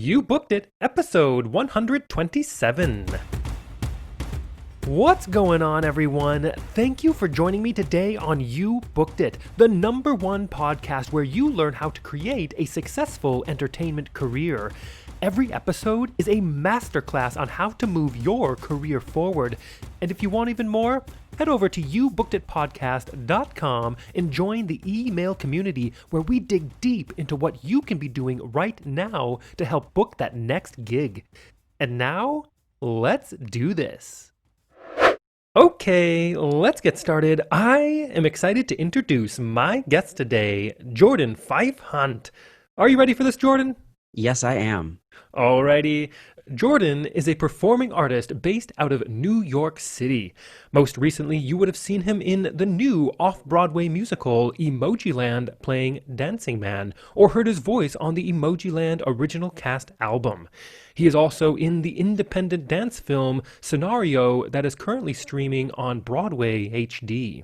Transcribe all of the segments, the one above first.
You Booked It, episode 127. What's going on, everyone? Thank you for joining me today on You Booked It, the #1 podcast where you learn how to create a successful entertainment career. Every episode is a masterclass on how to move your career forward. And if you want even more, head over to youbookeditpodcast.com and join the email community where we dig deep into what you can be doing right now to help book that next gig. And now, let's do this. Okay, let's get started. I am excited to introduce my guest today, Jordan Fife Hunt. Are you ready for this, Jordan? Yes, I am. Alrighty. Jordan is a performing artist based out of New York City. Most recently, you would have seen him in the new off-Broadway musical EMOJILAND playing Dancing Man, or heard his voice on the EMOJILAND original cast album. He is also in the independent dance film Scenario that is currently streaming on Broadway HD.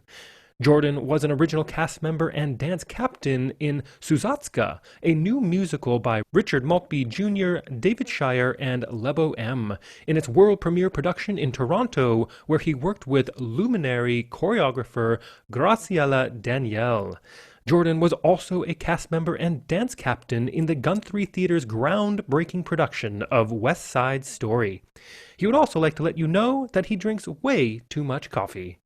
Jordan was an original cast member and dance captain in Suzatska, a new musical by Richard Maltby Jr., David Shire, and Lebo M., in its world premiere production in Toronto, where he worked with luminary choreographer Graciela Danielle. Jordan was also a cast member and dance captain in the Guthrie Theater's groundbreaking production of West Side Story. He would also like to let you know that he drinks way too much coffee.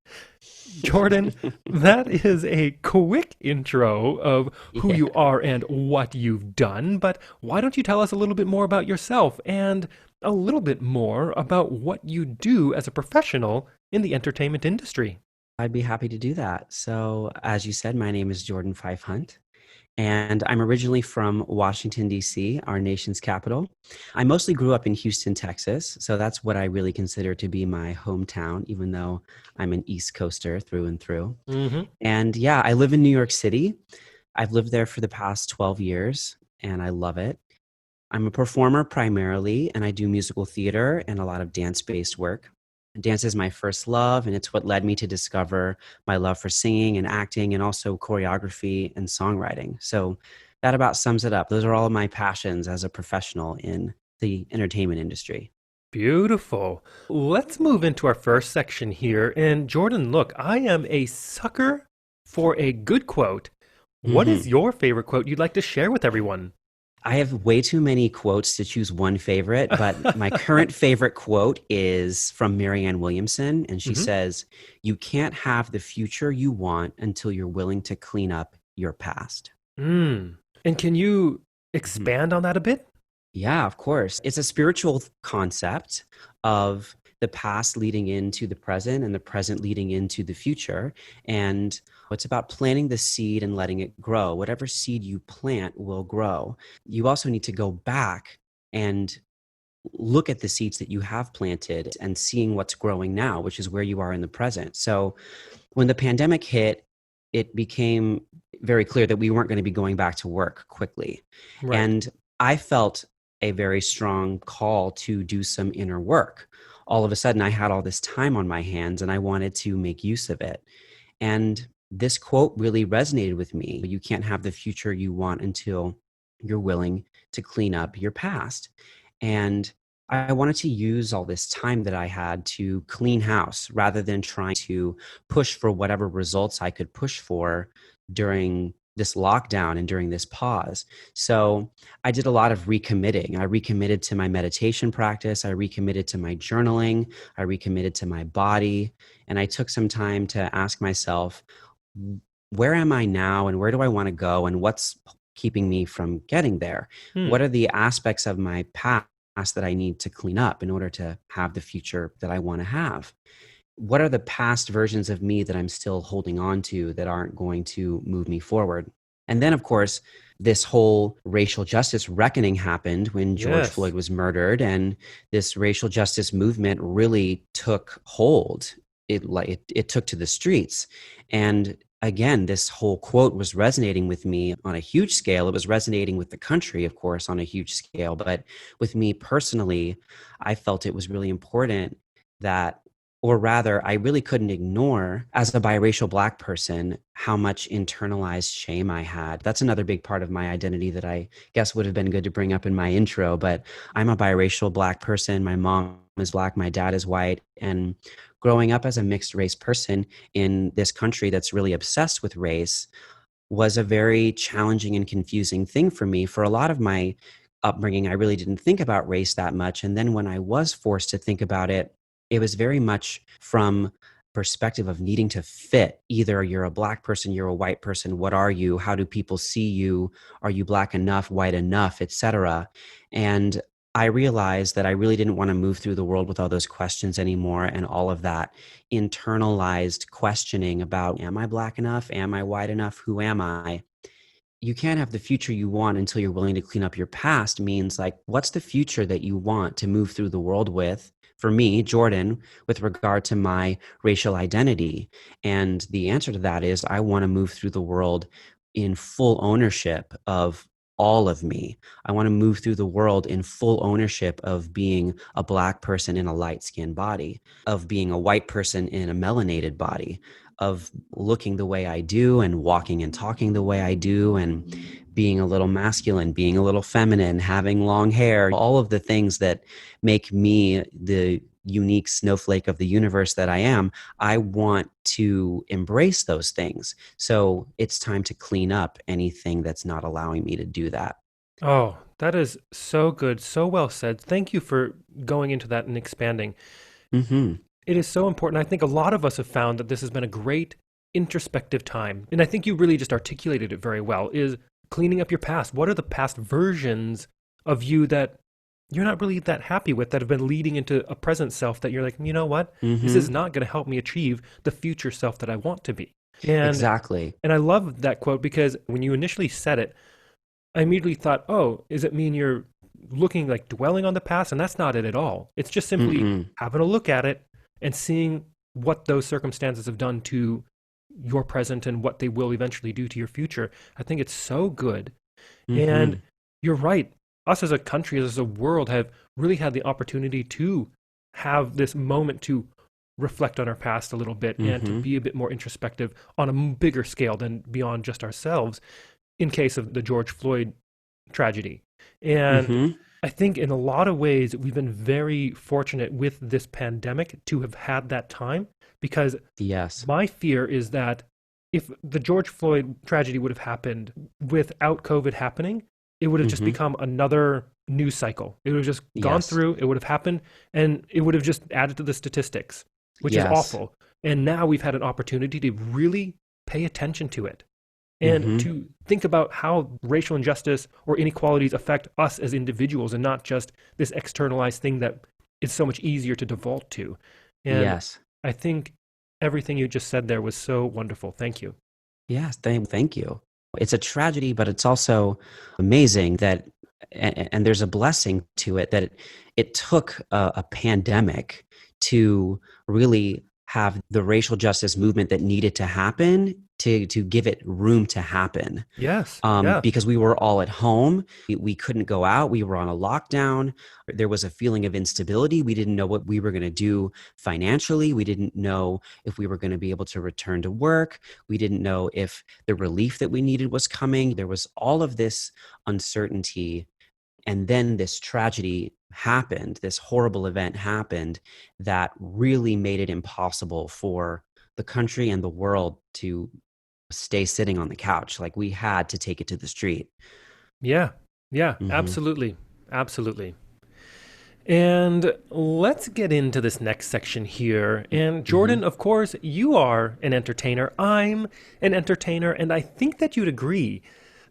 Jordan, that is a quick intro of who Yeah. you are and what you've done, but why don't you tell us a little bit more about yourself and a little bit more about what you do as a professional in the entertainment industry? I'd be happy to do that. So, as you said, my name is Jordan Fife Hunt, and I'm originally from Washington, D.C., our nation's capital. I mostly grew up in Houston, Texas, so that's what I really consider to be my hometown, even though I'm an East Coaster through and through. Mm-hmm. And yeah, I live in New York City. I've lived there for the past 12 years, and I love it. I'm a performer primarily, and I do musical theater and a lot of dance-based work. Dance is my first love, and it's what led me to discover my love for singing and acting and also choreography and songwriting. So that about sums it up. Those are all of my passions as a professional in the entertainment industry. Beautiful. Let's move into our first section here. And Jordan, look, I am a sucker for a good quote. What is Mhm. your favorite quote you'd like to share with everyone? I have way too many quotes to choose one favorite, but my current favorite quote is from Marianne Williamson, and she Hmm. says, "You can't have the future you want until you're willing to clean up your past." And can you Mhm. expand on that a bit? Yeah, of course. It's a spiritual concept of the past leading into the present and the present leading into the future. And it's about planting the seed and letting it grow. Whatever seed you plant will grow. You also need to go back and look at the seeds that you have planted and seeing what's growing now, which is where you are in the present. So when the pandemic hit, it became very clear that we weren't going to be going back to work quickly. Right. And I felt a very strong call to do some inner work. All of a sudden, I had all this time on my hands and I wanted to make use of it. And this quote really resonated with me. You can't have the future you want until you're willing to clean up your past. And I wanted to use all this time that I had to clean house rather than trying to push for whatever results I could push for during this lockdown and during this pause. So I did a lot of recommitting. I recommitted to my meditation practice. I recommitted to my journaling. I recommitted to my body. And I took some time to ask myself, where am I now and where do I want to go and what's keeping me from getting there? Hmm. What are the aspects of my past that I need to clean up in order to have the future that I want to have? What are the past versions of me that I'm still holding on to that aren't going to move me forward? And then, of course, this whole racial justice reckoning happened when George Yes. Floyd was murdered, and this racial justice movement really took hold. It took to the streets, and again, this whole quote was resonating with me on a huge scale. It was resonating with the country, of course, on a huge scale, but with me personally, I felt it was really important that or rather, I really couldn't ignore as a biracial Black person how much internalized shame I had. That's another big part of my identity that I guess would have been good to bring up in my intro. But I'm a biracial Black person. My mom is Black, my dad is white. And growing up as a mixed race person in this country that's really obsessed with race was a very challenging and confusing thing for me. For a lot of my upbringing, I really didn't think about race that much. And then when I was forced to think about it, it was very much from perspective of needing to fit. Either you're a Black person, you're a white person, what are you? How do people see you? Are you Black enough, white enough, etc.? And I realized that I really didn't want to move through the world with all those questions anymore, and all of that internalized questioning about, am I Black enough? Am I white enough? Who am I? You can't have the future you want until you're willing to clean up your past. Means like, what's the future that you want to move through the world with? For me, Jordan, with regard to my racial identity. And the answer to that is I want to move through the world in full ownership of all of me. I want to move through the world in full ownership of being a Black person in a light skinned body, of being a white person in a melanated body, of looking the way I do and walking and talking the way I do, and being a little masculine, being a little feminine, having long hair, all of the things that make me the unique snowflake of the universe that I am. I want to embrace those things. So it's time to clean up anything that's not allowing me to do that. Oh, that is so good, so well said. Thank you for going into that and expanding. Hmm. It is so important. I think a lot of us have found that this has been a great introspective time. And I think you really just articulated it very well, is cleaning up your past. What are the past versions of you that you're not really that happy with, that have been leading into a present self that you're like, you know what? This is Hmm. not going to help me achieve the future self that I want to be. And Exactly. and I love that quote because when you initially said it, I immediately thought, oh, does it mean you're looking like dwelling on the past? And that's not it at all. It's just simply Mm-mm. having a look at it and seeing what those circumstances have done to your present and what they will eventually do to your future. I think it's so good. And Hmm. you're right. Us as a country, as a world, have really had the opportunity to have this moment to reflect on our past a little bit and to Hmm. be a bit more introspective on a bigger scale than beyond just ourselves in case of the George Floyd tragedy. And Hmm. I think in a lot of ways, we've been very fortunate with this pandemic to have had that time because Yes. my fear is that if the George Floyd tragedy would have happened without COVID happening, it would have just Hmm. become another news cycle. It would have just gone Yes. through, it would have happened, and it would have just added to the statistics, which is Yes. awful. And now we've had an opportunity to really pay attention to it and Hmm. to think about how racial injustice or inequalities affect us as individuals and not just this externalized thing that is so much easier to default to. And Yes. I think everything you just said there was so wonderful. Thank you. Yes. Thank you. It's a tragedy, but it's also amazing that, and there's a blessing to it, that it took a pandemic to really have the racial justice movement that needed to happen to give it room to happen. Yes. Yeah. Because we were all at home. We couldn't go out. We were on a lockdown. There was a feeling of instability. We didn't know what we were going to do financially. We didn't know if we were going to be able to return to work. We didn't know if the relief that we needed was coming. There was all of this uncertainty. And then this tragedy happened, this horrible event happened that really made it impossible for the country and the world to stay sitting on the couch. Like, we had to take it to the street. Yeah. Yeah. Hmm. Absolutely. Absolutely. And let's get into this next section here. And Hmm. Jordan, of course, you are an entertainer. I'm an entertainer. And I think that you'd agree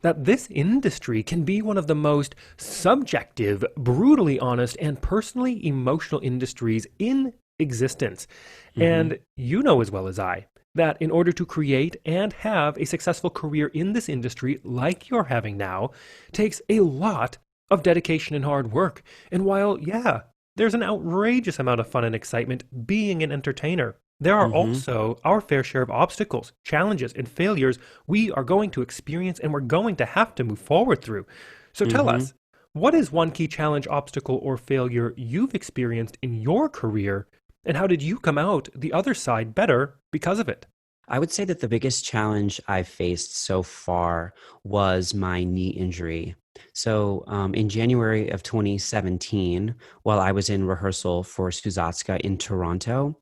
that this industry can be one of the most subjective, brutally honest, and personally emotional industries in existence. Hmm. And you know as well as I that in order to create and have a successful career in this industry like you're having now takes a lot of dedication and hard work. And while, yeah, there's an outrageous amount of fun and excitement being an entertainer, there are Hmm. also our fair share of obstacles, challenges, and failures we are going to experience and we're going to have to move forward through. So tell Hmm. us, what is one key challenge, obstacle, or failure you've experienced in your career? And how did you come out the other side better because of it? I would say that the biggest challenge I've faced so far was my knee injury. So, in January of 2017, while I was in rehearsal for Suzatska in Toronto,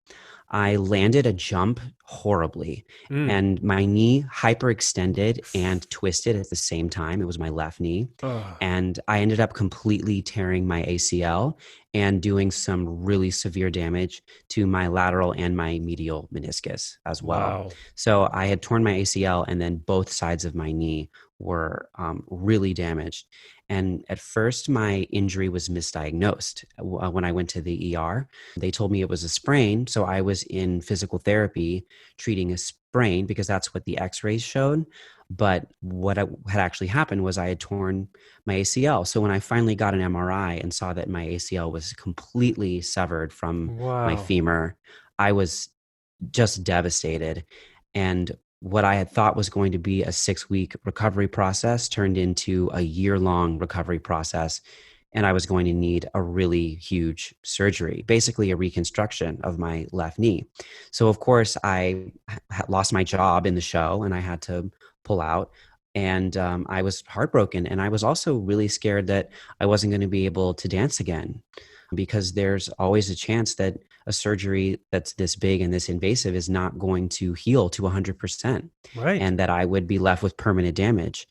I landed a jump horribly, Mm. and my knee hyperextended and twisted at the same time. It was my left knee. Ugh. And I ended up completely tearing my ACL and doing some really severe damage to my lateral and my medial meniscus as well. Wow. So I had torn my ACL, and then both sides of my knee were really damaged. And at first, my injury was misdiagnosed when I went to the ER. They told me it was a sprain. So I was in physical therapy treating a sprain because that's what the x rays showed. But what had actually happened was I had torn my ACL. So when I finally got an MRI and saw that my ACL was completely severed from my Wow. femur, I was just devastated. And what I had thought was going to be a 6 week recovery process turned into a year-long recovery process. And I was going to need a really huge surgery, basically a reconstruction of my left knee. So, of course, I lost my job in the show and I had to pull out. And I was heartbroken. And I was also really scared that I wasn't going to be able to dance again because there's always a chance that a surgery that's this big and this invasive is not going to heal to 100% Right. and that I would be left with permanent damage.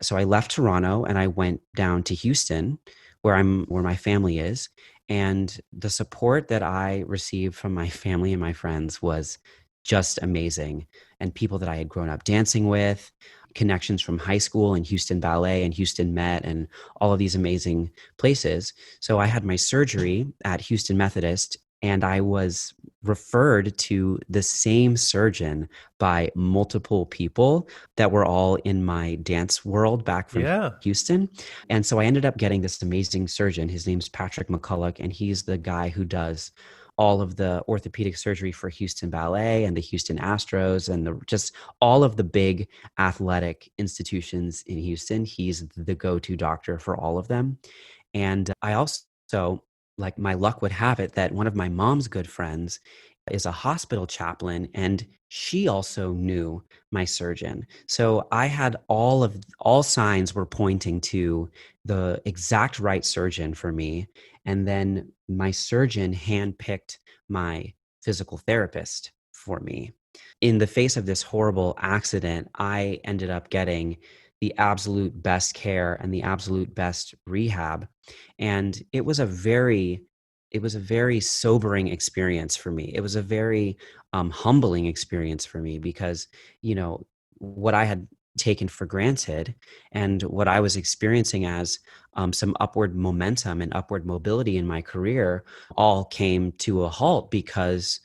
So I left Toronto and I went down to Houston where my family is, and the support that I received from my family and my friends was just amazing. And people that I had grown up dancing with, connections from high school and Houston Ballet and Houston Met and all of these amazing places. So I had my surgery at Houston Methodist, and I was referred to the same surgeon by multiple people that were all in my dance world back from Yeah. Houston. And so I ended up getting this amazing surgeon. His name's Patrick McCulloch, and he's the guy who does all of the orthopedic surgery for Houston Ballet and the Houston Astros and just all of the big athletic institutions in Houston. He's the go-to doctor for all of them. And I also, like my luck would have it, that one of my mom's good friends is a hospital chaplain, and she also knew my surgeon. So I had all signs were pointing to the exact right surgeon for me. And then my surgeon handpicked my physical therapist for me. In the face of this horrible accident, I ended up getting the absolute best care and the absolute best rehab. And it was a very sobering experience for me. It was a very humbling experience for me because, what I had taken for granted and what I was experiencing as some upward momentum and upward mobility in my career all came to a halt because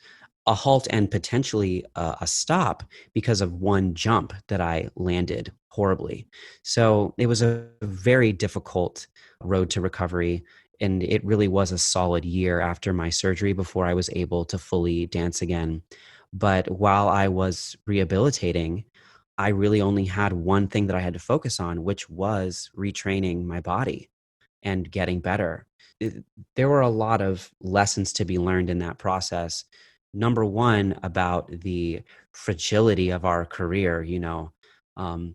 a halt and potentially a stop because of one jump that I landed horribly. So it was a very difficult road to recovery. And it really was a solid year after my surgery before I was able to fully dance again. But while I was rehabilitating, I really only had one thing that I had to focus on, which was retraining my body and getting better. There were a lot of lessons to be learned in that process. Number one, about the fragility of our career.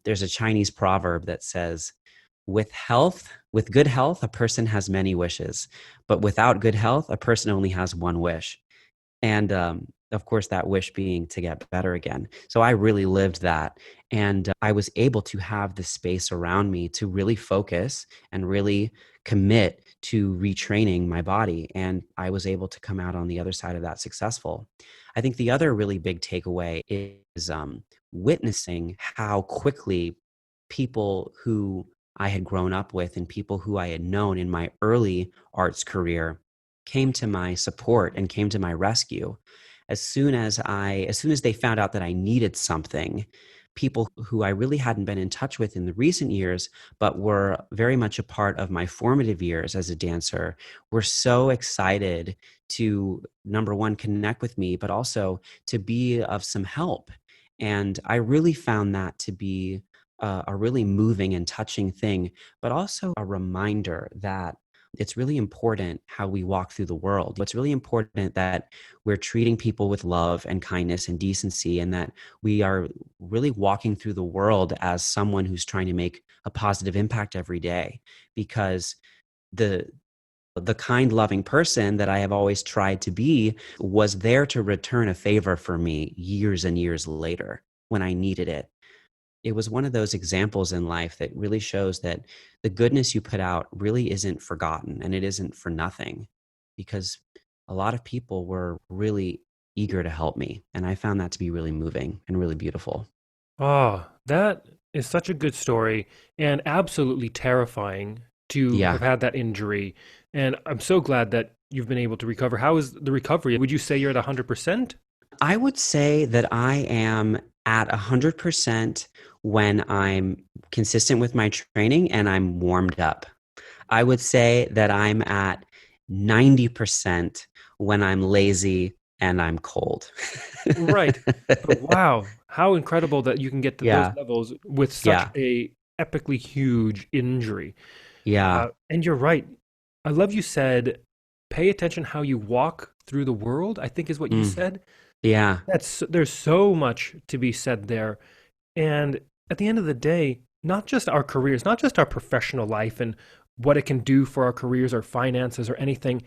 There's a Chinese proverb that says, with good health, a person has many wishes, but without good health, a person only has one wish. And of course, that wish being to get better again. So I really lived that. And I was able to have the space around me to really focus and really commit to retraining my body. And I was able to come out on the other side of that successful. I think the other really big takeaway is witnessing how quickly people who I had grown up with and people who I had known in my early arts career came to my support and came to my rescue. As soon as they found out that I needed something, people who I really hadn't been in touch with in the recent years, but were very much a part of my formative years as a dancer, were so excited to, number one, connect with me, but also to be of some help. And I really found that to be a really moving and touching thing, but also a reminder that it's really important how we walk through the world. It's really important that we're treating people with love and kindness and decency, and that we are really walking through the world as someone who's trying to make a positive impact every day. Because the the kind, loving person that I have always tried to be was there to return a favor for me years and years later when I needed it. It was one of those examples in life that really shows that the goodness you put out really isn't forgotten, and it isn't for nothing, because a lot of people were really eager to help me. And I found that to be really moving and really beautiful. Oh, that is such a good story and absolutely terrifying to have Yeah. had that injury. And I'm so glad that you've been able to recover. How is the recovery? Would you say you're at 100%? I would say that I am at 100% when I'm consistent with my training and I'm warmed up. I would say that I'm at 90% when I'm lazy and I'm cold. Right. But wow, how incredible that you can get to those Yeah. levels with such Yeah. a epically huge injury. Yeah. And you're right. I love you said, pay attention how you walk through the world, I think is what you Mm. said. Yeah. There's so much to be said there. And at the end of the day, not just our careers, not just our professional life and what it can do for our careers or finances or anything,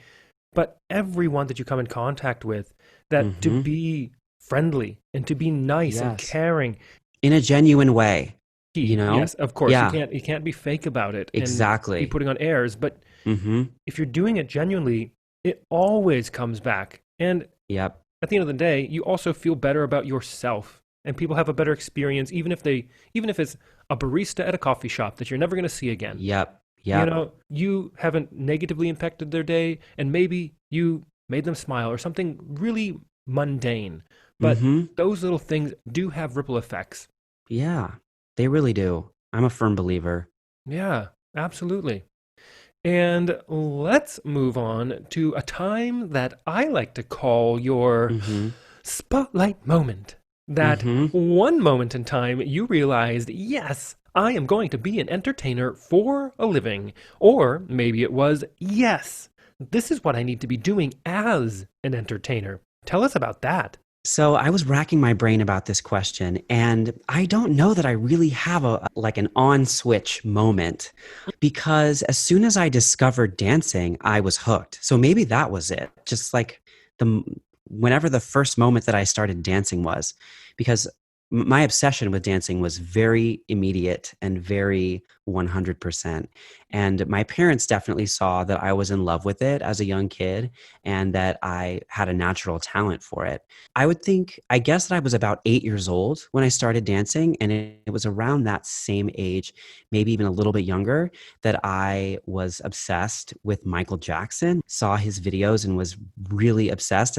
but everyone that you come in contact with, that to Hmm. be friendly and to be nice and Yes. caring, In a genuine way, you key. know? Yes, of course. Yeah, You can't be fake about it and be exactly. putting on airs, but Hmm. if you're doing it genuinely, it always comes back. And Yep. at the end of the day, you also feel better about yourself. And people have a better experience, even if it's a barista at a coffee shop that you're never going to see again. Yep. You Yep. know, you haven't negatively impacted their day, and maybe you made them smile or something really mundane. But Hmm. those little things do have ripple effects. Yeah, they really do. I'm a firm believer. Yeah, absolutely. And let's move on to a time that I like to call your Hmm. spotlight moment. That Hmm. one moment in time you realized, yes, I am going to be an entertainer for a living. Or maybe it was, yes, this is what I need to be doing as an entertainer. Tell us about that. So I was racking my brain about this question, and I don't know that I really have a like an on switch moment, because as soon as I discovered dancing, I was hooked. So maybe that was it. Just like the whenever the first moment that I started dancing was, because my obsession with dancing was very immediate and very 100%. And my parents definitely saw that I was in love with it as a young kid and that I had a natural talent for it. I guess that I was about 8 years old when I started dancing. And it was around that same age, maybe even a little bit younger, that I was obsessed with Michael Jackson, saw his videos and was really obsessed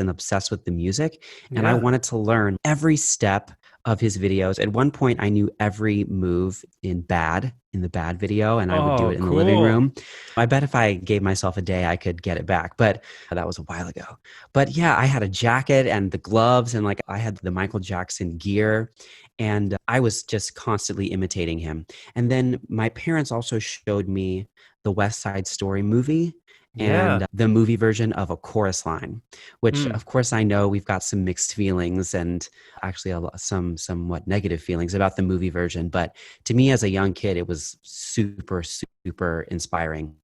with the music. And I Yeah. wanted to learn every step of his videos. At one point, I knew every move in the bad video, and I would do Oh, it in the living cool. room. I bet if I gave myself a day, I could get it back. But that was a while ago. But yeah, I had a jacket and the gloves, and like I had the Michael Jackson gear, and I was just constantly imitating him. And then my parents also showed me the West Side Story movie Yeah. and the movie version of A Chorus Line, which Mm. of course I know we've got some mixed feelings and actually some somewhat negative feelings about the movie version. But to me as a young kid, it was super, super inspiring.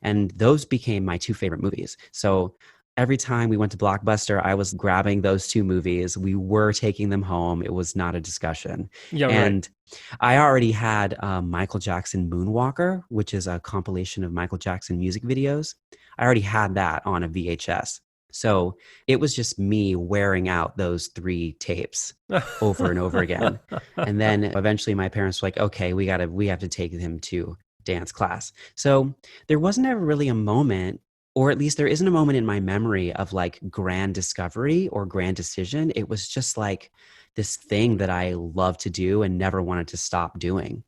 And those became my two favorite movies. So every time we went to Blockbuster, I was grabbing those two movies. We were taking them home. It was not a discussion. Yeah, right. And I already had Michael Jackson Moonwalker, which is a compilation of Michael Jackson music videos. I already had that on a VHS. So it was just me wearing out those three tapes over and over again. And then eventually my parents were like, okay, we have to take him to dance class. So there wasn't ever really a moment, or at least there isn't a moment in my memory of like grand discovery or grand decision. It was just like this thing that I love to do and never wanted to stop doing.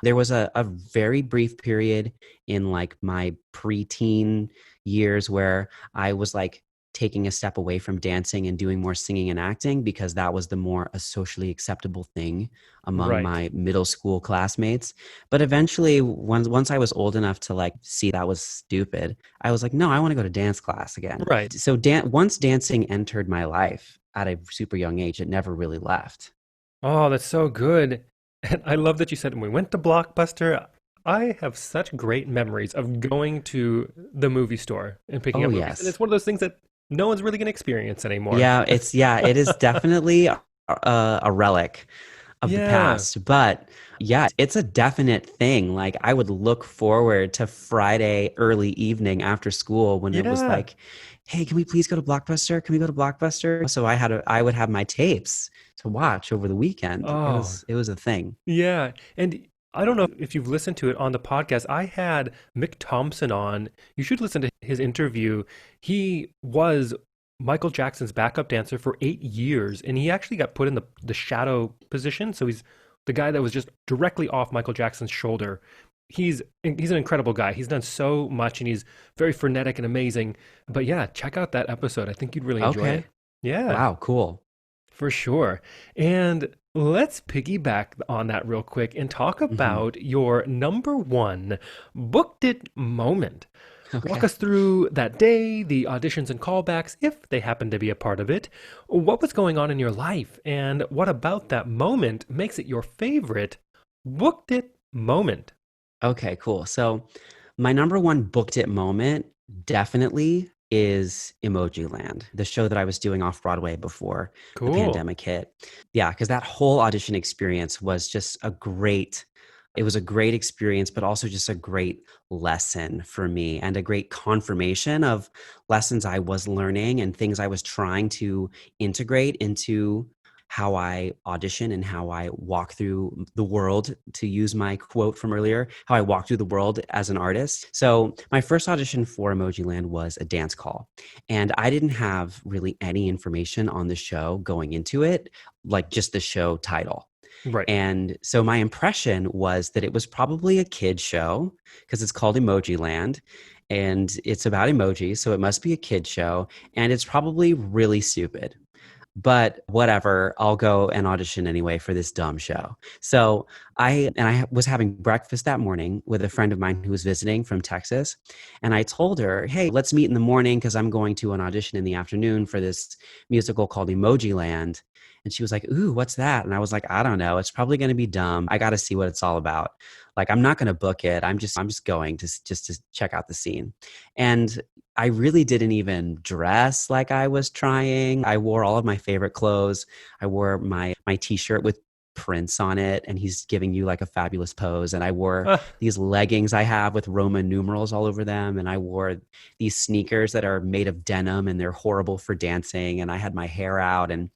There was a very brief period in like my preteen years where I was like taking a step away from dancing and doing more singing and acting because that was the more a socially acceptable thing among Right. my middle school classmates. But eventually, once I was old enough to like see that was stupid, I was like, no, I want to go to dance class again. Right. So once dancing entered my life at a super young age, it never really left. Oh, that's so good. And I love that you said we went to Blockbuster. I have such great memories of going to the movie store and picking Oh up movies. And yes. it's one of those things that no one's really going to experience anymore. It is definitely a relic of the Yeah. past. But yeah, it's a definite thing. Like I would look forward to Friday early evening after school when it was Yeah. like, hey, can we please go to Blockbuster? Can we go to Blockbuster? So I would have my tapes to watch over the weekend. Oh, It was a thing. yeah. And I don't know if you've listened to it on the podcast. I had Mick Thompson on. You should listen to his interview. He was Michael Jackson's backup dancer for 8 years, and he actually got put in the shadow position. So he's the guy that was just directly off Michael Jackson's shoulder. He's an incredible guy. He's done so much, and he's very frenetic and amazing. But yeah, check out that episode. I think you'd really enjoy it. Okay. Yeah. Wow, cool. For sure. And let's piggyback on that real quick and talk Hmm. about your number one booked it moment. Walk Okay. us through that day, the auditions and callbacks, if they happen to be a part of it. What was going on in your life, and what about that moment makes it your favorite booked it moment? Okay, cool. So my number one booked it moment definitely is Emojiland, the show that I was doing off Broadway before the Cool. pandemic hit. Yeah, because that whole audition experience was just it was a great experience, but also just a great lesson for me and a great confirmation of lessons I was learning and things I was trying to integrate into how I audition and how I walk through the world, to use my quote from earlier, how I walk through the world as an artist. So, my first audition for Emojiland was a dance call. And I didn't have really any information on the show going into it, like just the show title. Right. And so my impression was that it was probably a kid show because it's called Emojiland and it's about emojis. So it must be a kid show and it's probably really stupid, but whatever, I'll go and audition anyway for this dumb show. So I was having breakfast that morning with a friend of mine who was visiting from Texas, and I told her, "Hey, let's meet in the morning because I'm going to an audition in the afternoon for this musical called Emojiland." And she was like, "Ooh, what's that?" And I was like, "I don't know. It's probably going to be dumb. I got to see what it's all about. Like, I'm not going to book it. I'm just going to just to check out the scene." And I really didn't even dress like I was trying. I wore all of my favorite clothes. I wore my t-shirt with Prince on it and he's giving you like a fabulous pose, and I wore Ah, these leggings I have with Roman numerals all over them, and I wore these sneakers that are made of denim and they're horrible for dancing, and I had my hair out, and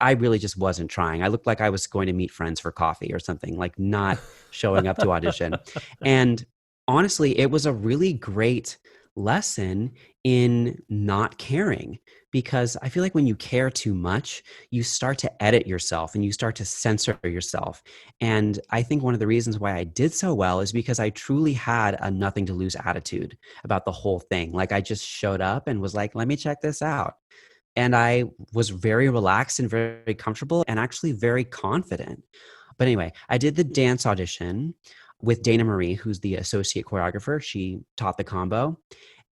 I really just wasn't trying. I looked like I was going to meet friends for coffee or something, like not showing up to audition. And honestly, it was a really great lesson in not caring, because I feel like when you care too much, you start to edit yourself and you start to censor yourself. And I think one of the reasons why I did so well is because I truly had a nothing to lose attitude about the whole thing. Like I just showed up and was like, let me check this out. And I was very relaxed and very comfortable and actually very confident. But anyway, I did the dance audition with Dana Marie, who's the associate choreographer. She taught the combo.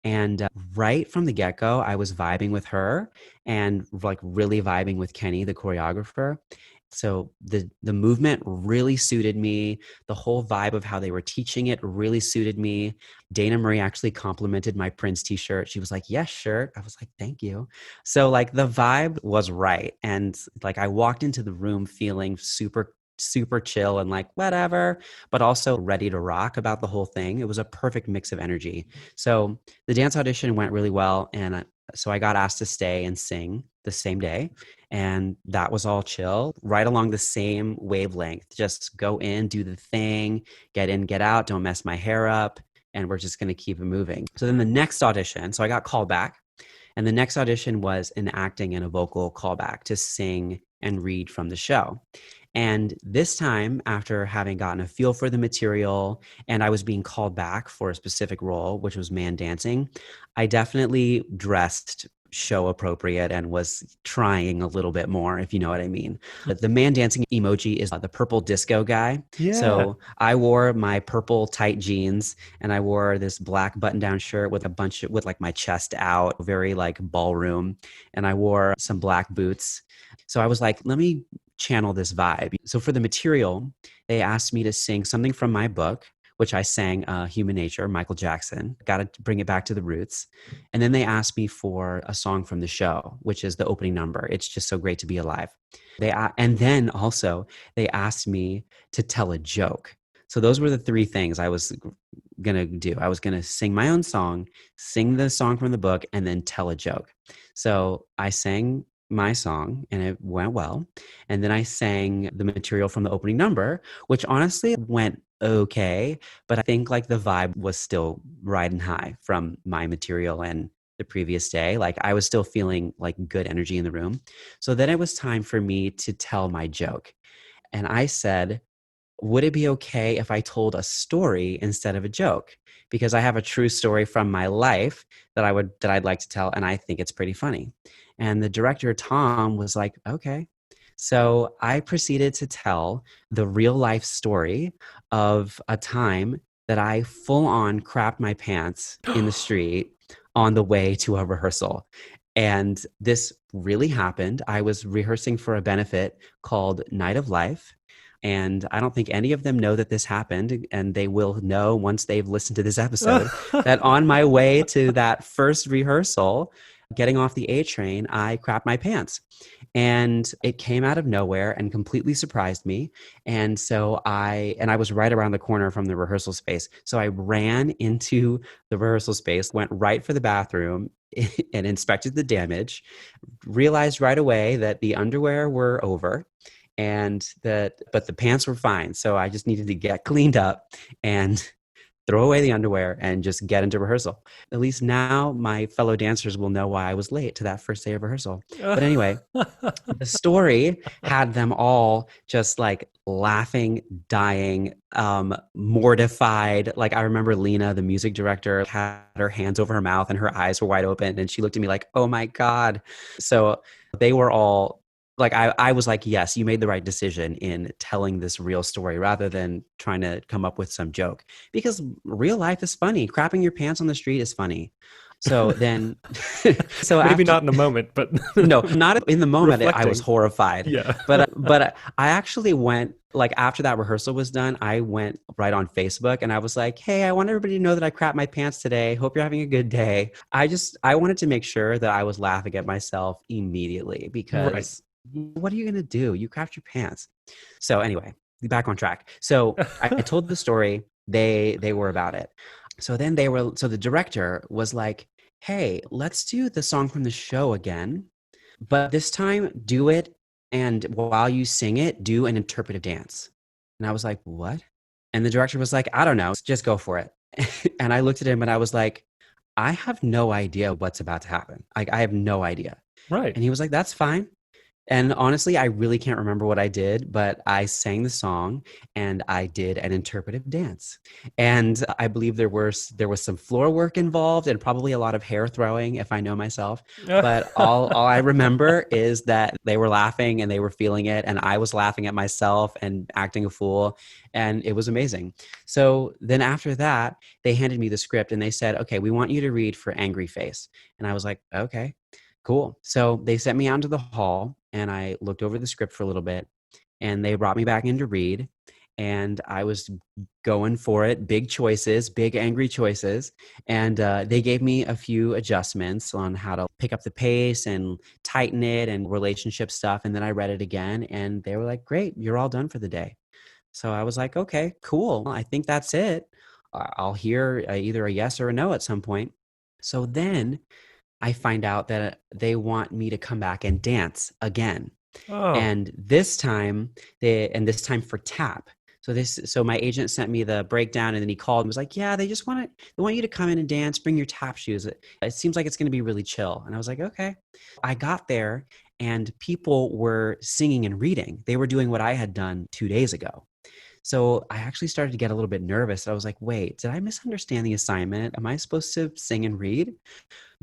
And right from the get go, I was vibing with her and like really vibing with Kenny, the choreographer. So the movement really suited me. The whole vibe of how they were teaching it really suited me. Dana Marie actually complimented my Prince t-shirt. She was like, "Yes, shirt." I was like, "Thank you." So like the vibe was right. And like I walked into the room feeling super chill and like whatever, but also ready to rock about the whole thing. It was a perfect mix of energy. So the dance audition went really well. And so I got asked to stay and sing the same day. And that was all chill, right along the same wavelength. Just go in, do the thing, get in, get out, don't mess my hair up. And we're just going to keep it moving. So then the next audition, so I got called back. And the next audition was an acting and a vocal callback to sing and read from the show. And this time, after having gotten a feel for the material and I was being called back for a specific role, which was man dancing, I definitely dressed show appropriate and was trying a little bit more, if you know what I mean. The man dancing emoji is the purple disco guy. Yeah. So I wore my purple tight jeans and I wore this black button down shirt with a bunch of, with like my chest out, very like ballroom. And I wore some black boots. So I was like, let me channel this vibe. So for the material, they asked me to sing something from my book, which I sang, Human Nature, Michael Jackson. Got to bring it back to the roots. And then they asked me for a song from the show, which is the opening number. It's just so great to be alive. And then also they asked me to tell a joke. So those were the three things I was gonna do. I was gonna sing my own song, sing the song from the book, and then tell a joke. So I sang my song and it went well. And then I sang the material from the opening number, which honestly went okay. But I think like the vibe was still riding high from my material and the previous day. Like I was still feeling like good energy in the room. So then it was time for me to tell my joke. And I said, would it be okay if I told a story instead of a joke? Because I have a true story from my life that I'd like to tell, and I think it's pretty funny. And the director, Tom, was like, okay. So I proceeded to tell the real life story of a time that I full on crapped my pants in the street on the way to a rehearsal. And this really happened. I was rehearsing for a benefit called Night of Life. And I don't think any of them know that this happened. And they will know once they've listened to this episode that on my way to that first rehearsal, getting off the A train, I crapped my pants. And it came out of nowhere and completely surprised me. And so I was right around the corner from the rehearsal space. So I ran into the rehearsal space, went right for the bathroom and inspected the damage, realized right away that the underwear were over but the pants were fine. So I just needed to get cleaned up and throw away the underwear and just get into rehearsal. At least now my fellow dancers will know why I was late to that first day of rehearsal. But anyway, the story had them all just like laughing, dying, mortified. Like I remember Lena, the music director, had her hands over her mouth and her eyes were wide open. And she looked at me like, oh my God. So they were all like, I was like, yes, you made the right decision in telling this real story rather than trying to come up with some joke, because real life is funny. Crapping your pants on the street is funny. So then, so Maybe after, not in the moment, but no, not in the moment. I was reflecting. horrified. Yeah. But I actually went, like after that rehearsal was done, I went right on Facebook and I was like, hey, I want everybody to know that I crapped my pants today. Hope you're having a good day. I wanted to make sure that I was laughing at myself immediately Right. because what are you going to do? You crapped your pants. So anyway, back on track. So I told the story. They were about it. So then so the director was like, hey, let's do the song from the show again, but this time do it. And while you sing it, do an interpretive dance. And I was like, what? And the director was like, I don't know, just go for it. And I looked at him and I was like, I have no idea what's about to happen. Like, I have no idea. Right. And he was like, that's fine. And honestly, I really can't remember what I did, but I sang the song and I did an interpretive dance. And I believe there was some floor work involved and probably a lot of hair throwing, if I know myself. But all I remember is that they were laughing and they were feeling it, and I was laughing at myself and acting a fool, and it was amazing. So then after that, they handed me the script and they said, "Okay, we want you to read for Angry Face." And I was like, "Okay." Cool. So they sent me out into the hall and I looked over the script for a little bit and they brought me back in to read. And I was going for it. Big choices, big angry choices. And they gave me a few adjustments on how to pick up the pace and tighten it and relationship stuff. And then I read it again and they were like, great, you're all done for the day. So I was like, okay, cool. I think that's it. I'll hear either a yes or a no at some point. So then I find out that they want me to come back and dance again. Oh. And this time this time for tap. So my agent sent me the breakdown and then he called and was like, yeah, they want you to come in and dance, bring your tap shoes. It seems like it's going to be really chill. And I was like, okay. I got there and people were singing and reading. They were doing what I had done 2 days ago. So I actually started to get a little bit nervous. I was like, wait, did I misunderstand the assignment? Am I supposed to sing and read?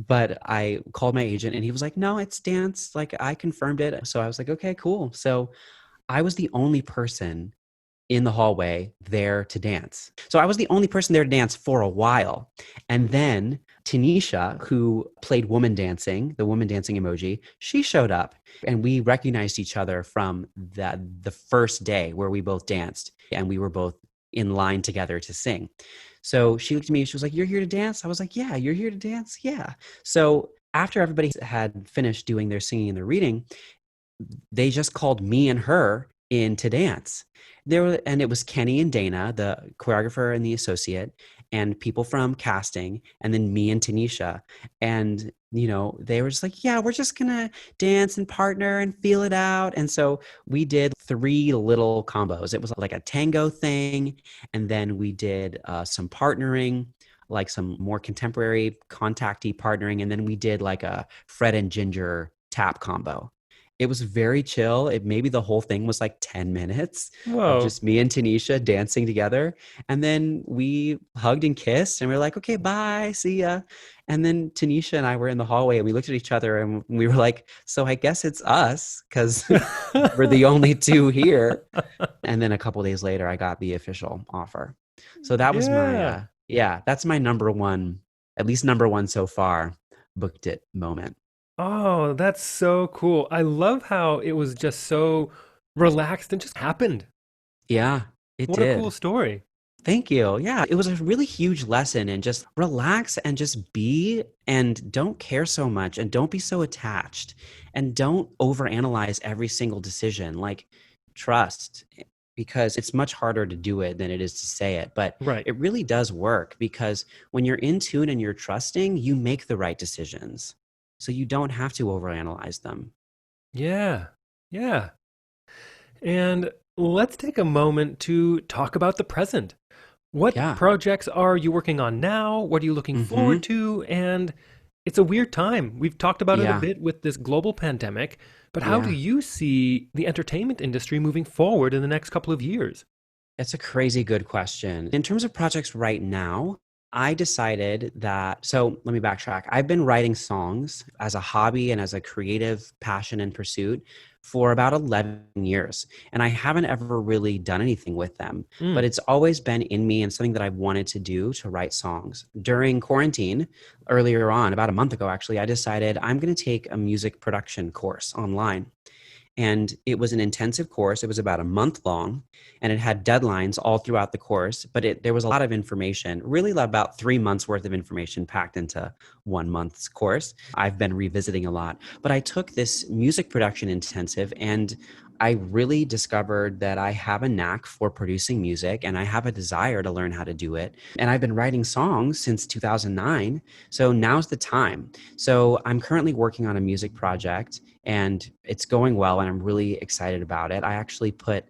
But I called my agent and he was like, no, it's dance. Like I confirmed it. So I was like, okay, cool. So I was the only person in the hallway there to dance. So I was the only person there to dance for a while. And then Tanisha, who played woman dancing, the woman dancing emoji, she showed up and we recognized each other from the first day where we both danced and we were both in line together to sing. So she looked at me, she was like, "You're here to dance?" I was like, "Yeah, you're here to dance?" Yeah. So after everybody had finished doing their singing and their reading, they just called me and her in to dance. And it was Kenny and Dana, the choreographer and the associate, and people from casting, and then me and Tanisha. And, they were just like, yeah, we're just gonna dance and partner and feel it out. And so we did three little combos. It was like a tango thing, and then we did some partnering, like some more contemporary contacty partnering, and then we did like a Fred and Ginger tap combo. It was very chill. Maybe the whole thing was like 10 minutes of Whoa. just me and Tanisha dancing together. And then we hugged and kissed and we are like, okay, bye, see ya. And then Tanisha and I were in the hallway and we looked at each other and we were like, so I guess it's us because we're the only two here. And then a couple days later, I got the official offer. So that was my, Yeah. yeah, that's my number one, at least number one so far, booked it moment. Oh, that's so cool. I love how it was just so relaxed and just happened. Yeah, it What a cool did. story. Thank you. Yeah, it was a really huge lesson and just relax and just be and don't care so much and don't be so attached and don't overanalyze every single decision. Like trust because it's much harder to do it than it is to say it, but Right. it really does work because when you're in tune and you're trusting, you make the right decisions. So you don't have to overanalyze them. Yeah. Yeah. And let's take a moment to talk about the present. What Yeah. projects are you working on now? What are you looking forward Mhm. to? And it's a weird time. We've talked about it a Yeah. bit with this global pandemic, but how do Yeah. you see the entertainment industry moving forward in the next couple of years? That's a crazy good question. In terms of projects right now, I decided that, so let me backtrack. I've been writing songs as a hobby and as a creative passion and pursuit for about 11 years. And I haven't ever really done anything with them, but Mm. it's always been in me and something that I've wanted to do to write songs. During quarantine, earlier on, about a month ago, actually, I decided I'm going to take a music production course online. And it was an intensive course. It was about a month long and it had deadlines all throughout the course, but there was a lot of information, really about 3 months worth of information packed into 1 month's course. I've been revisiting a lot, but I took this music production intensive and I really discovered that I have a knack for producing music and I have a desire to learn how to do it. And I've been writing songs since 2009. So now's the time. So I'm currently working on a music project and it's going well and I'm really excited about it. I actually put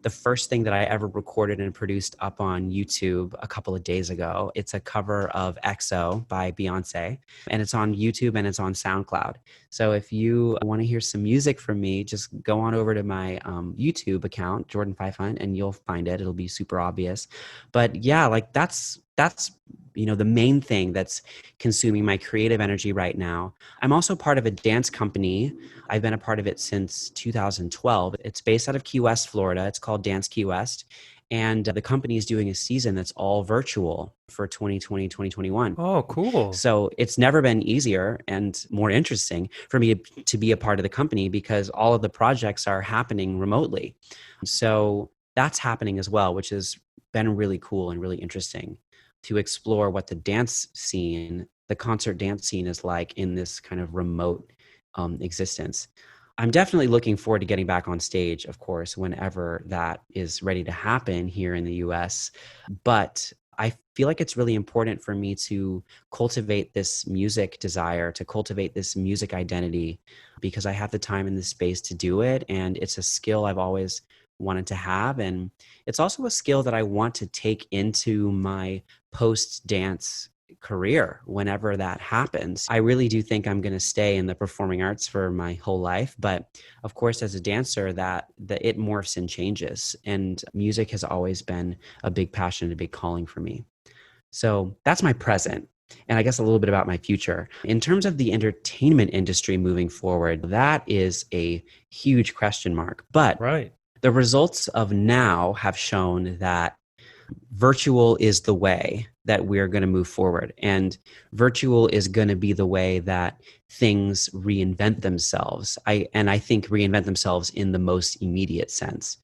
the first thing that I ever recorded and produced up on YouTube a couple of days ago. It's a cover of EXO by Beyonce, and it's on YouTube and it's on SoundCloud. So if you want to hear some music from me, just go on over to my YouTube account, Jordan Fife, and you'll find it. It'll be super obvious. But yeah, like that's the main thing that's consuming my creative energy right now. I'm also part of a dance company. I've been a part of it since 2012. It's based out of Key West, Florida. It's called Dance Key West. And the company is doing a season that's all virtual for 2020, 2021. Oh, cool. So it's never been easier and more interesting for me to be a part of the company because all of the projects are happening remotely. So that's happening as well, which has been really cool and really interesting to explore what the dance scene, the concert dance scene is like in this kind of remote existence. I'm definitely looking forward to getting back on stage, of course, whenever that is ready to happen here in the US. But I feel like it's really important for me to cultivate this music desire, to cultivate this music identity, because I have the time and the space to do it. And it's a skill I've always wanted to have. And it's also a skill that I want to take into my post dance career whenever that happens. I really do think I'm going to stay in the performing arts for my whole life. But of course, as a dancer, that it morphs and changes. And music has always been a big passion, a big calling for me. So that's my present. And I guess a little bit about my future. In terms of the entertainment industry moving forward, that is a huge question mark. But Right. the results of now have shown that virtual is the way that we're going to move forward. And virtual is going to be the way that things reinvent themselves. I think reinvent themselves in the most immediate sense.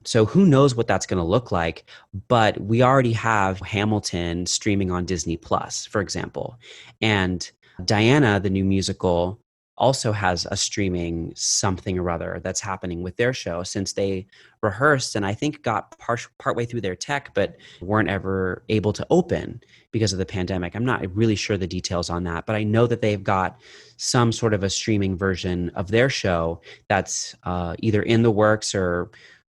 So who knows what that's going to look like, but we already have Hamilton streaming on Disney Plus, for example. And Diana, the new musical, also has a streaming something or other that's happening with their show, since they rehearsed and I think got partway through their tech, but weren't ever able to open because of the pandemic. I'm not really sure the details on that, but I know that they've got some sort of a streaming version of their show that's either in the works or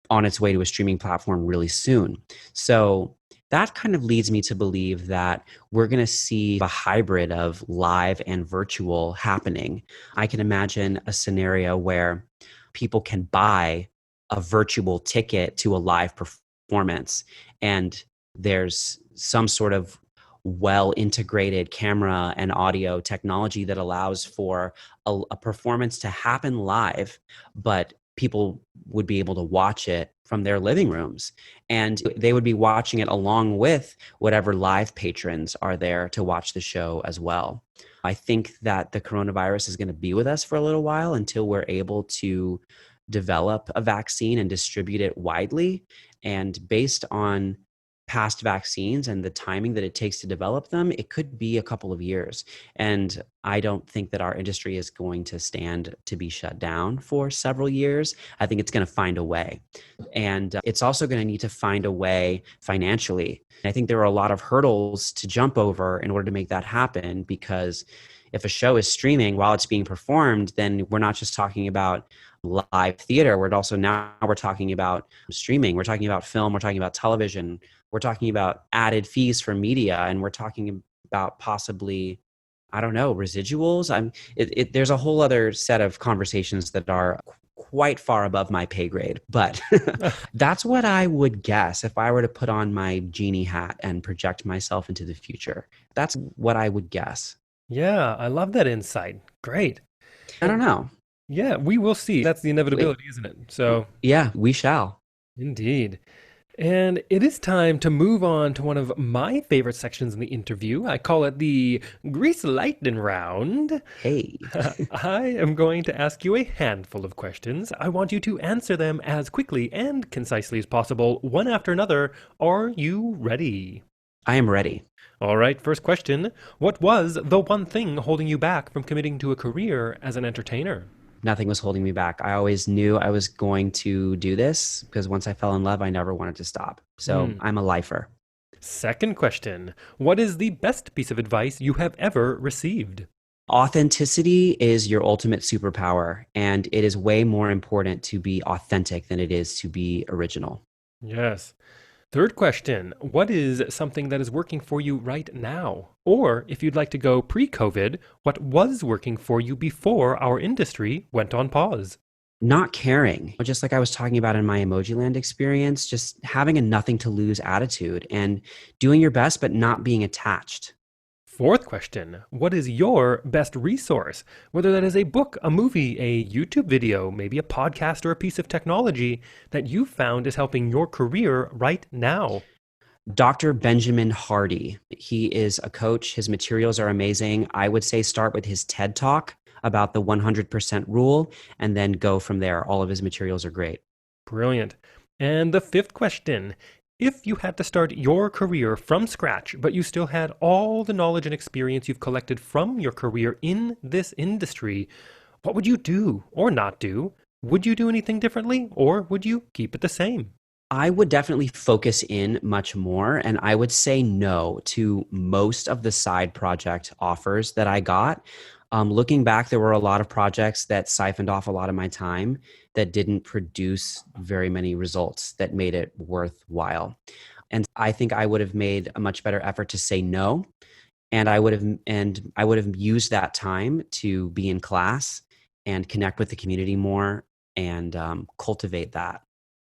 on its way to a streaming platform really soon. So that kind of leads me to believe that we're going to see a hybrid of live and virtual happening. I can imagine a scenario where people can buy a virtual ticket to a live performance, and there's some sort of well integrated camera and audio technology that allows for a performance to happen live, but people would be able to watch it from their living rooms, and they would be watching it along with whatever live patrons are there to watch the show as well. I think that the coronavirus is going to be with us for a little while until we're able to develop a vaccine and distribute it widely. And based on past vaccines and the timing that it takes to develop them, it could be a couple of years. And I don't think that our industry is going to stand to be shut down for several years. I think it's going to find a way. And it's also going to need to find a way financially. I think there are a lot of hurdles to jump over in order to make that happen, because if a show is streaming while it's being performed, then we're not just talking about live theater. We're talking about streaming. We're talking about film. We're talking about television. We're talking about added fees for media, and we're talking about possibly, I don't know, residuals. There's a whole other set of conversations that are quite far above my pay grade, but that's what I would guess if I were to put on my genie hat and project myself into the future. That's what I would guess. Yeah, I love that insight. Great. I don't know. Yeah, we will see. That's the inevitability, isn't it? So, Yeah, we shall. indeed. And it is time to move on to one of my favorite sections in the interview. I call it the Grease Lightning Round. Hey. I am going to ask you a handful of questions. I want you to answer them as quickly and concisely as possible, one after another. Are you ready? I am ready. All right, first question. What was the one thing holding you back from committing to a career as an entertainer? Nothing was holding me back. I always knew I was going to do this because once I fell in love, I never wanted to stop. So I'm a lifer. Second question. What is the best piece of advice you have ever received? Authenticity is your ultimate superpower, and it is way more important to be authentic than it is to be original. Yes. Third question. What is something that is working for you right now? Or if you'd like to go pre-COVID, what was working for you before our industry went on pause? Not caring, just like I was talking about in my EMOJILAND experience, just having a nothing to lose attitude and doing your best, but not being attached. Fourth question. What is your best resource? Whether that is a book, a movie, a YouTube video, maybe a podcast or a piece of technology that you found is helping your career right now. Dr. Benjamin Hardy. He is a coach. His materials are amazing. I would say start with his TED Talk about the 100% rule and then go from there. All of his materials are great. Brilliant. And the fifth question. If you had to start your career from scratch, but you still had all the knowledge and experience you've collected from your career in this industry, what would you do or not do? Would you do anything differently, or would you keep it the same? I would definitely focus in much more, and I would say no to most of the side project offers that I got. Looking back, there were a lot of projects that siphoned off a lot of my time that didn't produce very many results that made it worthwhile. And I think I would have made a much better effort to say no And I would have used that time to be in class and connect with the community more and cultivate that.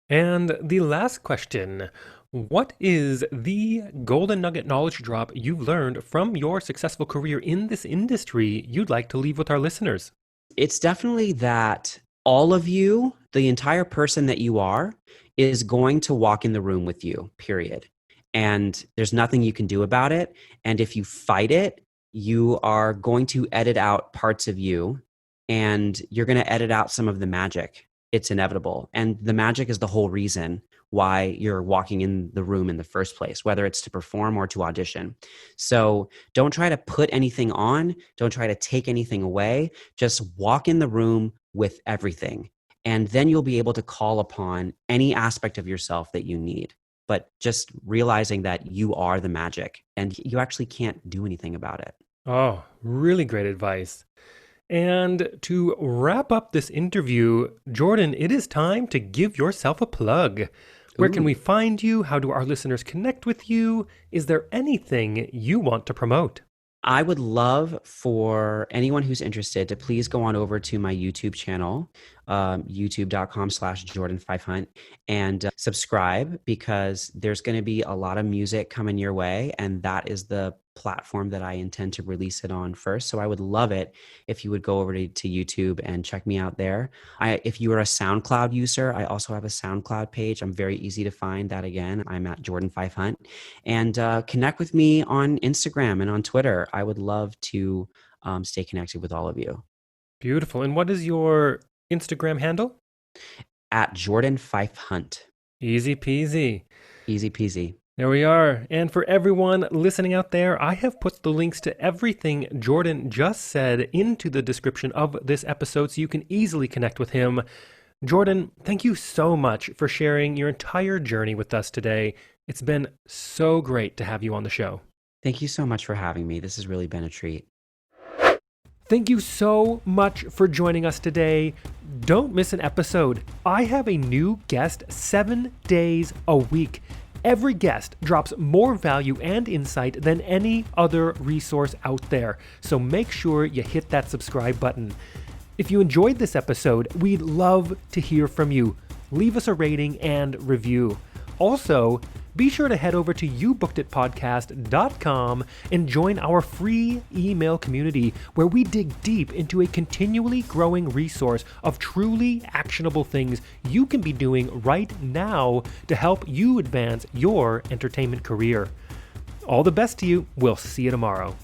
And the last question, what is the golden nugget knowledge drop you've learned from your successful career in this industry you'd like to leave with our listeners? It's definitely that all of you, the entire person that you are, is going to walk in the room with you, period. And there's nothing you can do about it. And if you fight it, you are going to edit out parts of you and you're going to edit out some of the magic. It's inevitable. And the magic is the whole reason why you're walking in the room in the first place, whether it's to perform or to audition. So don't try to put anything on. Don't try to take anything away. Just walk in the room with everything. And then you'll be able to call upon any aspect of yourself that you need. But just realizing that you are the magic and you actually can't do anything about it. Oh, really great advice. And to wrap up this interview, Jordan, it is time to give yourself a plug. Where can we find you? How do our listeners connect with you? Is there anything you want to promote? I would love for anyone who's interested to please go on over to my YouTube channel, youtube.com/Jordan5Hunt, and subscribe, because there's going to be a lot of music coming your way. And that is the platform that I intend to release it on first. So I would love it if you would go over to YouTube and check me out there. If you are a SoundCloud user, I also have a SoundCloud page. I'm very easy to find. That again, I'm at Jordan5Hunt. And connect with me on Instagram and on Twitter. I would love to stay connected with all of you. Beautiful. And what is your Instagram handle? At Jordan5Hunt. Easy peasy. Easy peasy. There we are. And for everyone listening out there, I have put the links to everything Jordan just said into the description of this episode so you can easily connect with him. Jordan, thank you so much for sharing your entire journey with us today. It's been so great to have you on the show. Thank you so much for having me. This has really been a treat. Thank you so much for joining us today. Don't miss an episode. I have a new guest 7 days a week. Every guest drops more value and insight than any other resource out there. So make sure you hit that subscribe button. If you enjoyed this episode, we'd love to hear from you. Leave us a rating and review. Also, be sure to head over to youbookeditpodcast.com and join our free email community where we dig deep into a continually growing resource of truly actionable things you can be doing right now to help you advance your entertainment career. All the best to you. We'll see you tomorrow.